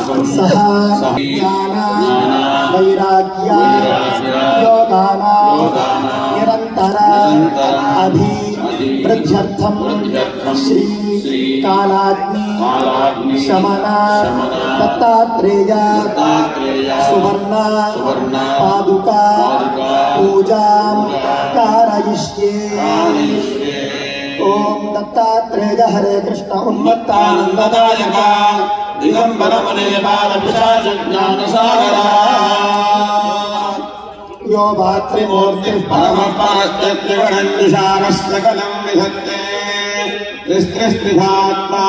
सह ज्ञान वैराग्य योगान निरंतर अभिवृद्ध्यर्थम श्री कालाग्नि शमन दत्तात्रेय सुवर्ण पादुका पूजा कारयिष्ये। ओम दत्तात्रेय हरे कृष्ण उन्मत्तानंददायक दिगंबर मुने बाल पिशाच ज्ञान सागरा यो भातृमूर्ति परम परस्त्रिगणन्दिशानस्य सकलं विधत्ते त्रिस्त्रिधात्मा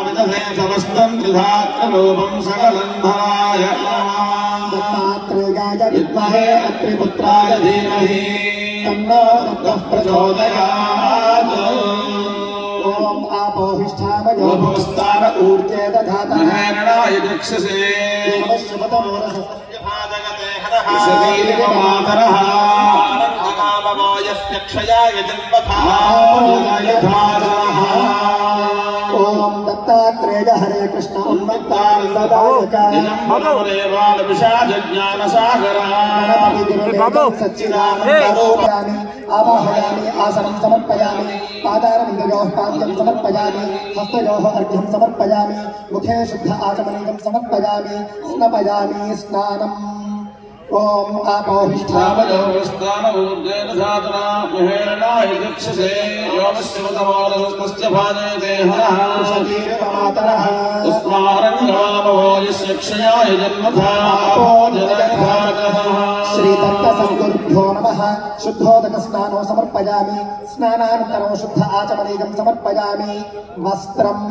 विधते समस्तं त्रिधात्ररूपं सकलं भवाय दत्तात्रेयाय विद्महे अत्रिपुत्राय धीमहि तन्नो दत्तः प्रचोदयात्। ओम आपोहिष्ठामयो भुवस्तान ऊर्जे दधातः हेरणाय चक्षसे मातरः क्षयाय जन्मथा। ओम दत्तात्रेय हरे कृष्ण उन्मत्तानंददायक ज्ञान सागरा सच्चिदानन्दरूपाणि आवाहयामि आसनं समर्पयामि पादारविन्दयोः पाद्यं समर्पयामि हस्तयोः अर्घ्यं समर्पयामि मुखे शुद्ध आचमनीयं समर्पयामि स्नापयामि स्नानम्। ओम आपोहिष्ठामयो स्थानभूतेन साधना महेरणाय चक्षसे योमस्यवतमानस्तस्य भाजयते हरः शरीरमातरः तस्मारङ्गमामभोजस्य क्षयाय जन्मथा अपोजनघातः। श्रीदत्तसद्गुरुभ्यो नमः। शुद्धोदकस्नानो समर्पयामि स्नानानन्तरं शुद्ध आचमनीयं समर्पयामि वस्त्रम्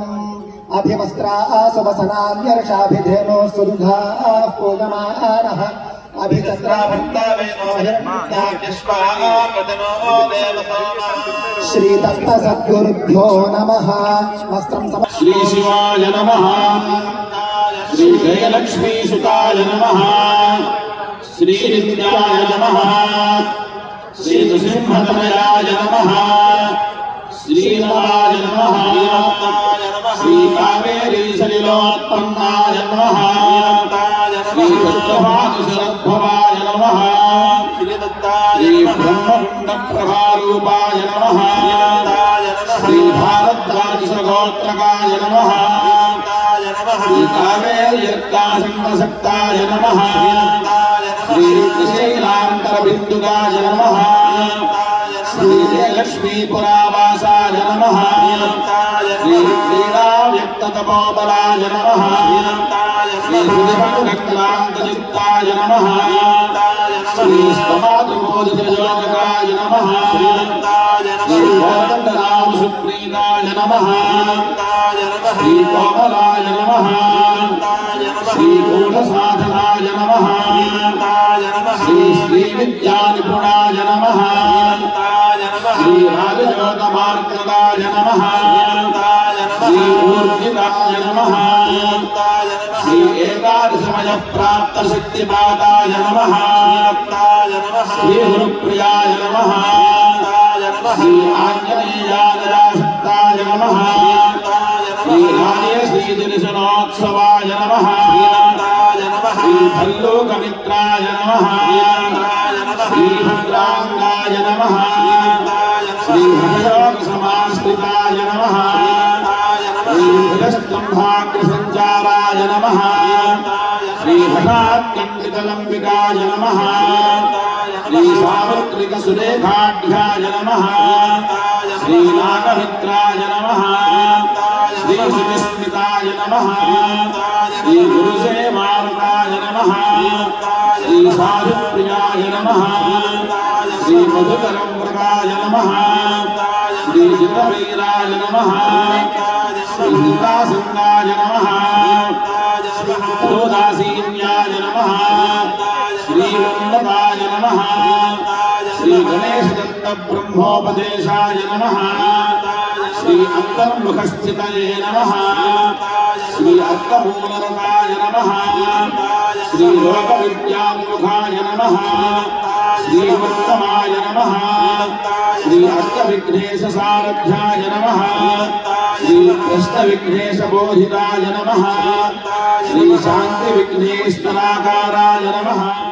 अभिवस्त्रा सुवसनान्यर्षाभिधेनो सुदुघा पूजमानः श्रीदत्तसद्गुरुभ्यो नमः। वस्त्रं श्री शिवाय नमः। श्री जयलक्ष्मी सुताय नमः। श्री नित्याय नमः। श्री नृसिंहतनयाय नमः। श्रीराय नमः। श्री कावेरी सलिलोत्पन्नाय नमः। श्री भद्रभानुशरद्भवाय नमः। श्री ब्रह्मकुण्ड प्रभारूपाय नमः। श्री भारद्वाजसगोत्रकाय नमः। श्री कावेर्यर्कासंगसक्ताय नमः। श्री त्रिशैलान्तरबिन्दुकाय नमः। श्री जयलक्ष्मीपुरावासाय नमः। श्री क्रीडाव्यक्ततपोबलाय नमः। श्री हृदयक्लान्तचित्ताय नमः। श्री स्तमातुबोधितयोगकाय नमः। श्री कोदण्डराम सुप्रीताय नमः। श्री कोमलाय नमः। श्री गूढसाधनाय नमः। श्री श्रीविद्यानिपुणाय नमः। श्री राजयोगमार्गदाय नमः। श्री ऊर्जिताय नमः। श्री एकादशमय प्राप्त शक्तिपादाय नमः। श्री गुरुप्रियाय नमः। श्री आंजनेयादयासक्ताय नमः। श्री राजेश्री दर्शनोत्सवाय नमः। श्री भल्लोकमित्राय नमः। श्री भद्रांगाय नमः। श्री हरयोगसमाश्रिताय नमः। श्री भुजस्तंभाग्रसञ्चाराय नमः। श्री हठात्कण्डितलम्बिकाय नमः। श्री सामुद्रिकसुरेखाढ्याय नमः। श्री नागमित्राय नमः। श्री सुविस्मिताय नमः। श्री गुरुसेवार्ताय नमः। श्री साधुप्रियाय नमः। श्री मधुकरमृगाय नमः। श्री जितवीराय नमः। श्री हितासंगाय नमः। श्री दोदासीन्याय नमः। श्री वल्लभाय नमः। श्री गणेशदत्त ब्रह्मोपदेशाय नमः। श्री अंतर्मुखस्थितये नमः। श्री अर्थमूलरताय नमः। श्री लोकविद्यामुखाय नमः। श्री उत्तमाय नमः श्री अष्टविघ्नेश सारथ्याय नमः श्री कृष्णविघ्नेश बोधिताय नमः श्री शांति विघ्नेश्वराकाराय नमः।